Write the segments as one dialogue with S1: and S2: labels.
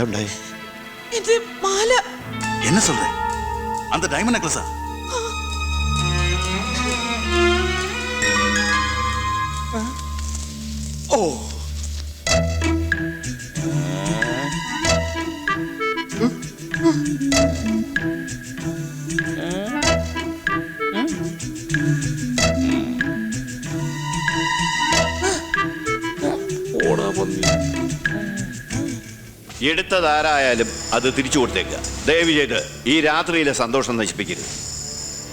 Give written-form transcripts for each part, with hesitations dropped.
S1: എന്താ ഉണ്ടായി?
S2: ഇത് മാല.
S1: என்ன சொல்ற? அந்த டைமண்ட் நெக்லஸா? ஓ
S3: എടുത്തതാരായാലും അത് തിരിച്ചു കൊടുത്തേക്കുക. ദയവ് ചെയ്ത് ഈ രാത്രിയിലെ സന്തോഷം നശിപ്പിക്കരുത്.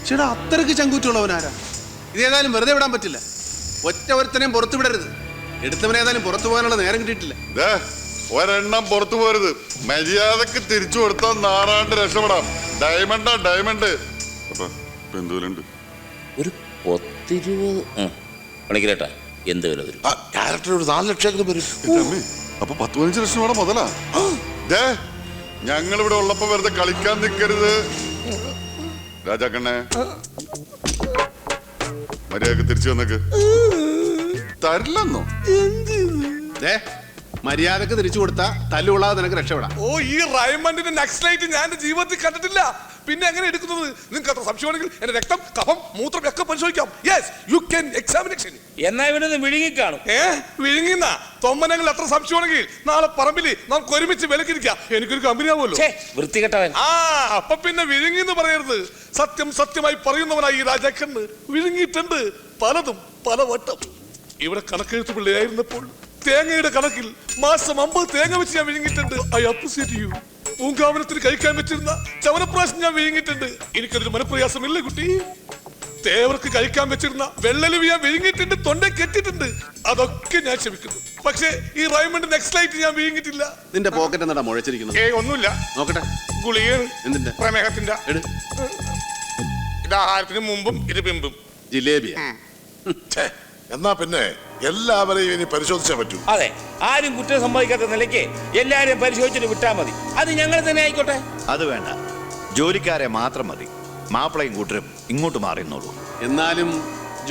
S4: ചേട്ടാ, അത്രയ്ക്ക് ചങ്കൂറ്റുള്ളവനാരാ? ഇതേതായാലും വെറുതെ വിടാൻ പറ്റില്ല. ഒറ്റ ഒരുത്തനെയും പുറത്തു വിടരുത്. എടുത്തവനേതായാലും പുറത്തു പോകാനുള്ള നേരം കിട്ടിയിട്ടില്ല.
S5: ഒരെണ്ണം പുറത്തു പോരുത്. മര്യാദക്ക് തിരിച്ചു കൊടുത്താൽ നാറാണ്ട് രക്ഷപ്പെടാം. ഡയമണ്ടാ ഡയമണ്ട്. എന്തുണ്ട്
S6: ഒരു 10-20 പണിക്കരേട്ടാ, എന്ത് വില വരും?
S7: ക്യാരക്ടർ ഒരു 4 ലക്ഷം വരും.
S5: അപ്പൊ 10-15 ലക്ഷം വേണം മുതലാ. ഞങ്ങൾ ഇവിടെ ഉള്ളപ്പോ വെറുതെ കളിക്കാൻ നിൽക്കരുത്. രാജാക്കണ്ണേ, മര്യാദക്ക് തിരിച്ചു വന്നേക്ക്. തരില്ലെന്നോ?
S4: മര്യാദക്ക് തിരിച്ചു കൊടുത്താ തല്ലുകൊള്ളാതെ നിനക്ക് രക്ഷപ്പെടാം.
S8: ഓ, ഈ റൈമണ്ടിന്റെ നക്സലൈറ്റ് ഞാൻ എന്റെ ജീവിതത്തിൽ കണ്ടിട്ടില്ല. പിന്നെ എങ്ങനെ എടുക്കുന്നത്? നിങ്ങൾക്ക് അത്ര സംശയമാണെങ്കിൽ എന്റെ രക്തം, കഫം, മൂത്രം ഒക്കെ പരിശോധിക്കാം. Yes, you can examination.
S6: എന്നാ ഇവനൊന്ന് വിഴുങ്ങിക്കാണും.
S8: വിഴുങ്ങിന്ന തൊമ്മനങ്ങൾ അത്ര സംശയമാണെങ്കിൽ നാളെ പറമ്പിൽ നമുക്ക് ഒരുമിച്ച് വിലക്കിരിക്കാം. എനിക്കൊരു കമ്പനി ആവുമല്ലോ.
S6: വൃത്തികെട്ടവൻ.
S8: അപ്പൊ പിന്നെ വിഴുങ്ങിന്ന് പറയരുത്. സത്യം സത്യമായി പറയുന്നവനായി ഈ രാജാക്കന്ന് വിഴുങ്ങിയിട്ടുണ്ട് പലതും പലവട്ടം. ഇവിടെ കണക്കെഴുത്ത് പിള്ളയായിരുന്നപ്പോൾ തേങ്ങയുടെ കണക്കിൽ മാസം 50 തേങ്ങ വെച്ച് ഞാൻ വിഴുങ്ങിയിട്ടുണ്ട്. I appreciate you. പൂങ്കാവനത്തിന് കഴിക്കാൻ പറ്റുന്ന ചവനപ്രാശം ഞാൻ വിഴുങ്ങിയിട്ടുണ്ട്. എനിക്കതൊരു മനപ്രയാസമില്ല കുട്ടി. തേവർക്ക് കഴിക്കാൻ വെച്ചിരുന്ന വെള്ളലുവി ഞാൻ വിഴുങ്ങിയിട്ടുണ്ട്, തൊണ്ട കെട്ടിട്ടുണ്ട്. അതൊക്കെ ഞാൻ ക്ഷമിക്കുന്നു. പക്ഷേ ഈ റൈമണ്ട് നെക്സ്റ്റ് ഞാൻ വിഴുങ്ങിയിട്ടില്ല.
S4: നിന്റെ പോക്കറ്റ് എന്താ മുഴച്ചിരിക്കുന്നത്?
S8: ഒന്നുമില്ല.
S4: നോക്കട്ടെ.
S8: ഗുളികയാണ്.
S4: എന്തിന്റെ?
S8: പ്രമേഹത്തിന്റെ. ഇത് ആഹാരത്തിന് മുമ്പും ഇത് പിമ്പും.
S4: ജിലേബിയാ?
S7: എന്നാ പിന്നെ എല്ലാവരെയും ഇനി പരിശോധിച്ചാൽ പറ്റൂ.
S6: അതെ, ആരും കുറ്റം സമ്മതിക്കാത്ത നിലയ്ക്ക് എല്ലാരെയും പരിശോധിച്ചിട്ട് വിട്ടാ മതി. അത് ഞങ്ങൾ തന്നെ ആയിക്കോട്ടെ.
S3: അത് വേണ്ട, ജോലിക്കാരെ മാത്രം മതി. മാപ്പിളയും കൂട്ടരും ഇങ്ങോട്ട് മാറിയെന്നുള്ളൂ.
S4: എന്നാലും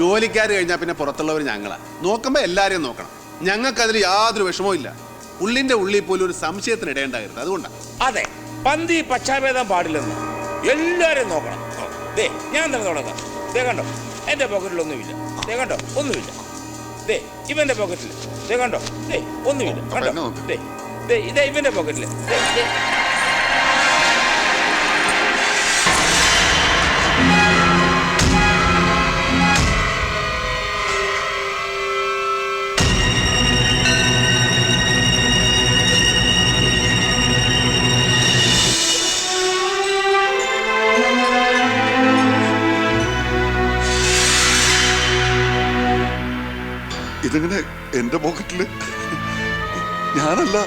S4: ജോലിക്കാർ കഴിഞ്ഞാൽ പിന്നെ പുറത്തുള്ളവർ ഞങ്ങളാ. നോക്കുമ്പോ എല്ലാരെയും നോക്കണം. ഞങ്ങൾക്ക് അതിൽ യാതൊരു വിഷമവും ഇല്ല. ഉള്ളിന്റെ ഉള്ളിൽ പോലും ഒരു സംശയത്തിന് ഇടയുണ്ടാകരുത്. അതുകൊണ്ടാണ്.
S6: അതെ, പന്തി പക്ഷാഭേദം പാടില്ലെന്ന് എല്ലാരും നോക്കണം. ദേ, ഞാൻ തന്നെ തുടങ്ങാം. ദേ കണ്ടോ, എന്റെ പോക്കറ്റിലൊന്നുമില്ല. ദേ കണ്ടോ, ഒന്നുമില്ല. ദേ, ഇവന്റെ പോക്കറ്റില്. ദേ കണ്ടോ, ദേ ഒന്നുമില്ല. കണ്ടോ, ദേ ദേ ഇതേ ഇവന്റെ പോക്കറ്റില്.
S5: ഇതെങ്ങനെ എന്റെ പോക്കറ്റില്? ഞാനല്ല.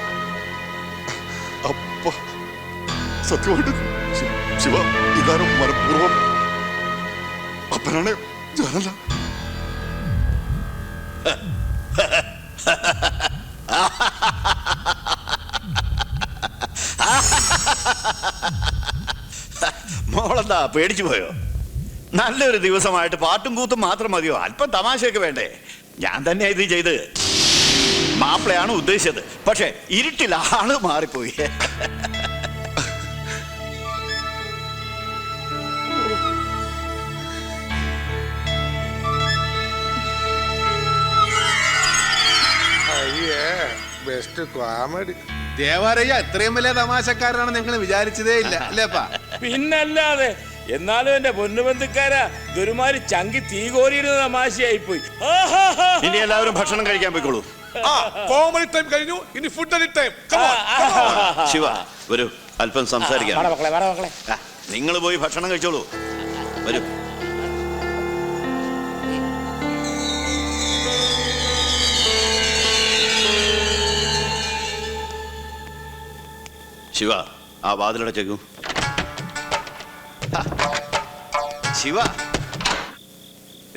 S5: അപ്പ സത്യമായിട്ട് ശിവ, ഇതാരും മനഃപൂർവ്വം അപ്പനാണ്. ഞാനല്ല.
S3: മോളെന്താ പേടിച്ചു പോയോ? നല്ലൊരു ദിവസമായിട്ട് പാട്ടും കൂത്തും മാത്രം മതിയോ? അല്പം തമാശയൊക്കെ വേണ്ടേ? ഞാൻ തന്നെയാ ഇത് ചെയ്ത്. മാപ്പിളയാണ് ഉദ്ദേശിച്ചത്, പക്ഷെ ഇരുട്ടിൽ ആള് മാറിപ്പോയി.
S7: Best comedy.
S4: ദേവാരയ്യ ഇത്രയും വലിയ തമാശക്കാരനാണ് ഞങ്ങൾ വിചാരിച്ചതേ ഇല്ല. അല്ലേപ്പാ?
S6: പിന്നല്ലാതെ. എന്നാലും എന്റെ പൊന്നുബന്ധുക്കാരാ, ഇതൊരുമാതിരി ചങ്കി തീ കോരിയിരുന്ന തമാശയായിപ്പോയി.
S3: ഇനി എല്ലാവരും ഭക്ഷണം കഴിക്കാൻ പോയിക്കോളൂ.
S8: കോമഡി ടൈം കഴിഞ്ഞു, ഇനി ഫുഡ് ടൈം.
S3: ശിവ, വരൂ, അല്പം സംസാരിക്കാം. നിങ്ങൾ പോയി ഭക്ഷണം കഴിച്ചോളൂ. വരൂ. ശിവ, ആ വാതിലടച്ചേക്കൂ. ശിവ,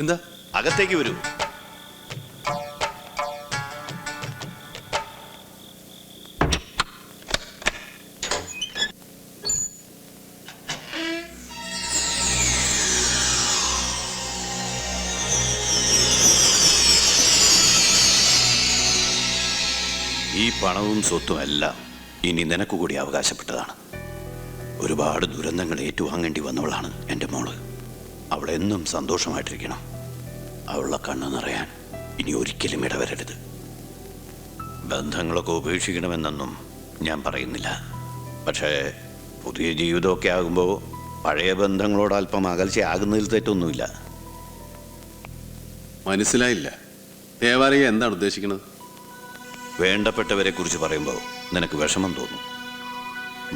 S4: എന്താ?
S3: അകത്തേക്ക് വരൂ. ഈ പണവും സ്വത്തും എല്ലാം ഇനി നിനക്ക് കൂടി അവകാശപ്പെട്ടതാണ്. ഒരുപാട് ദുരന്തങ്ങൾ ഏറ്റുവാങ്ങേണ്ടി വന്നവളാണ് എൻ്റെ മോള്. അവളെന്നും സന്തോഷമായിട്ടിരിക്കണം. അവളുടെ കണ്ണ് നിറയാൻ ഇനി ഒരിക്കലും ഇടവരരുത്. ബന്ധങ്ങളൊക്കെ ഉപേക്ഷിക്കണമെന്നൊന്നും ഞാൻ പറയുന്നില്ല. പക്ഷേ പുതിയ ജീവിതമൊക്കെ ആകുമ്പോൾ പഴയ ബന്ധങ്ങളോട് അല്പം അകൽച്ചയാകുന്നതിൽ തെറ്റൊന്നുമില്ല.
S4: മനസ്സിലായില്ല. ദേവാലയ എന്താണ് ഉദ്ദേശിക്കുന്നത്?
S3: വേണ്ടപ്പെട്ടവരെ കുറിച്ച് പറയുമ്പോൾ നിനക്ക് വിഷമം തോന്നും.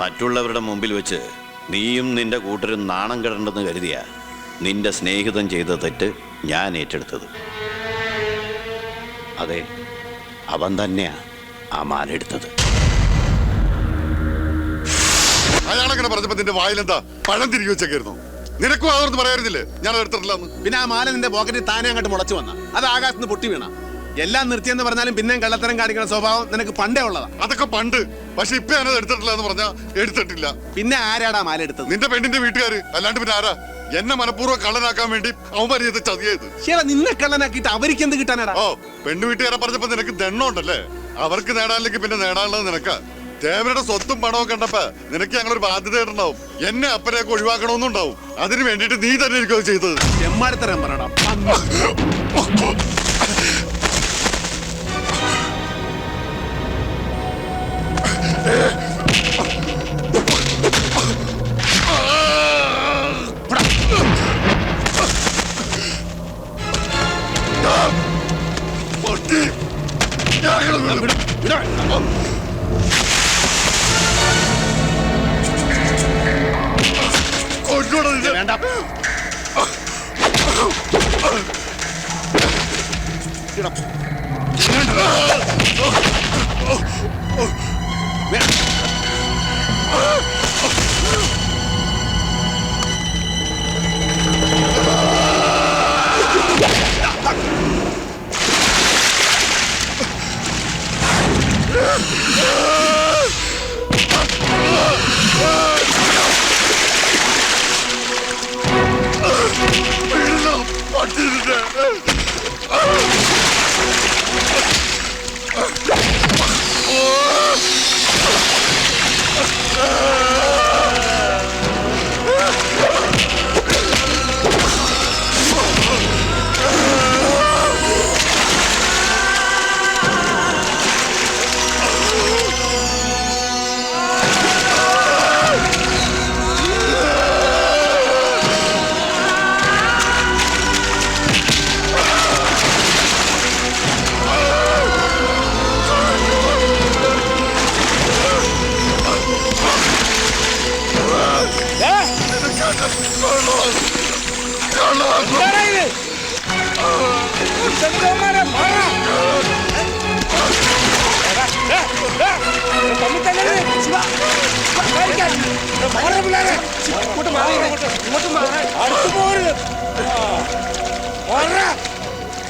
S3: മറ്റുള്ളവരുടെ മുമ്പിൽ വെച്ച് നീയും നിന്റെ കൂട്ടരും നാണം കെടണ്ടെന്ന് കരുതിയ നിന്റെ സ്നേഹിതൻ ചെയ്ത തെറ്റ് ഞാൻ ഏറ്റെടുത്തത്. അതെ, അവൻ തന്നെയാ ആ മാലെടുത്തത്.
S5: അയാളങ്ങനെ പറഞ്ഞപ്പോ നിന്റെ വായിലെന്താ പഴം തിരികെ വെച്ചേക്കായിരുന്നു? നിനക്കും ആവർന്ന് പറയായിരുന്നില്ലേ ഞാൻ എടുത്തിട്ടില്ലെന്ന്?
S4: പിന്നെ ആ മാല നിന്റെ പോക്കറ്റിൽ താനെ അങ്ങോട്ട് മുളച്ചു വന്ന അത് ആകാശത്ത് പൊട്ടി വീണ. എല്ലാം നിർത്തിയെന്ന് പറഞ്ഞാലും പിന്നെയും കള്ളത്തരം കാണിക്കുന്ന സ്വഭാവം നിനക്ക് പണ്ടേ ഉള്ളതാ.
S5: അതൊക്കെ പണ്ട്. പക്ഷെ ഇപ്പൊ ഞാനത് എടുത്തിട്ടില്ല എന്ന് പറഞ്ഞാ എടുത്തിട്ടില്ല.
S4: പിന്നെ ആരാടാ മാല എടുത്തത്?
S5: നിന്റെ പെണ്ണിന്റെ വീട്ടുകാര്. അല്ലാണ്ട് പിന്നെ ആരാ? എന്നെ മനഃപൂർവ്വം കള്ളനാക്കാൻ വേണ്ടി അവന്മാർ ചെയ്ത് ചതിയത്.
S4: ശരി, നിന്നെ കള്ളനാക്കിയിട്ട് അവർക്ക് എന്ത് കിട്ടാനാടാ?
S5: ഓ, പെണ്ണു വീട്ടുകാരെ പറഞ്ഞപ്പോ നിനക്ക് ദണ്ണുണ്ടല്ലേ? അവർക്ക് നേടാനില്ലെങ്കിൽ പിന്നെ നേടാനുള്ളത് നിനക്കാ. ദേവരുടെ സ്വത്തും പണവും കണ്ടപ്പോ നിനക്ക് ഞങ്ങളൊരു ബാധ്യതയുണ്ടാവും. എന്നെ അപ്പനെയൊക്കെ ഒഴിവാക്കണമെന്നുണ്ടാവും. അതിന് വേണ്ടിട്ട് നീ തന്നെ എനിക്കത് ചെയ്തത്.
S4: എമ്മാടിത്തരം പറയടാ. വേണ്ട.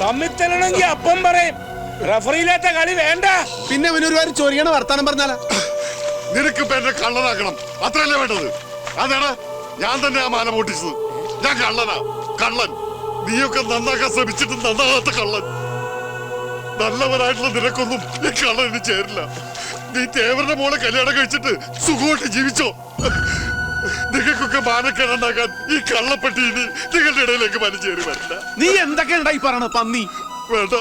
S6: തമ്മിത്തലണെങ്കിൽ അപ്പം പറയും. റഫറിയില്ലാത്ത കളി വേണ്ട.
S4: പിന്നെ അവനൊരു ചൊരിയണ വർത്താനം പറഞ്ഞാലാ?
S5: നിനക്ക് ഇപ്പൊ എന്നെ കള്ളനാക്കണം, അത്രയല്ലേ വേണ്ടത്? അതാണ് ഞാൻ തന്നെ ആ മാല പൊട്ടിച്ചത്. ഞാൻ കള്ളനാ, കള്ളൻ. നീയൊക്കെ നന്നാക്കാൻ ശ്രമിച്ചിട്ട് നന്നാകാത്ത കള്ളൻ. നല്ലവരായിട്ടുള്ള നിനക്കൊന്നും ഈ കള്ളന് ചേരില്ല. നീ തേവരുടെ മോളെ കല്യാണം കഴിച്ചിട്ട് സുഖമായിട്ട് ജീവിച്ചോ. നിങ്ങൾക്കൊക്കെ മാനക്കേടുണ്ടാക്കാൻ ഈ കള്ളപ്പെട്ടി ഇനി നിങ്ങളുടെ ഇടയിലേക്ക് വലിച്ചേറി വരില്ല.
S4: നീ എന്തൊക്കെ ഉണ്ടായി പറയണ പന്നി?
S5: വേണ്ട,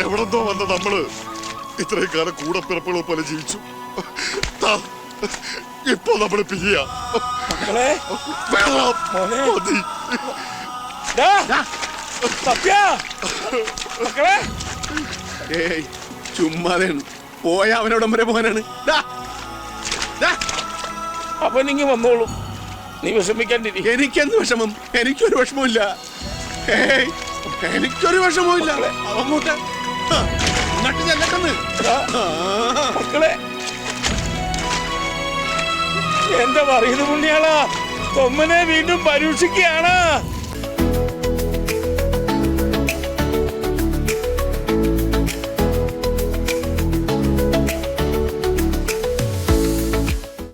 S5: എവിടെന്തോ വന്ന നമ്മള് ഇത്രയും കാലം കൂടെ പിറപ്പുകളെ പോലെ ജീവിച്ചു. ഇപ്പൊ നമ്മള് പിരിയാ.
S4: ഏയ്, ചുമ്മാതെയാണ്. പോയ അവനോടം വരെ പോകാനാണ്.
S6: അപ്പൊ നിങ്ങ വന്നോളൂ, നീ വിഷമിക്കാണ്ടിരി.
S4: എനിക്കെന്ത് വിഷമം? എനിക്കൊരു വിഷമമില്ല. ഏയ്, എനിക്കൊരു വിഷമമില്ല. അങ്ങോട്ട് നട്ട് ചെല്ലട്ടെന്ന്.
S6: മക്കളെ, എന്താ പറയുന്നത് പുണ്യാളാ? തൊമ്മനെ വീണ്ടും പരീക്ഷിക്കുകയാണ്.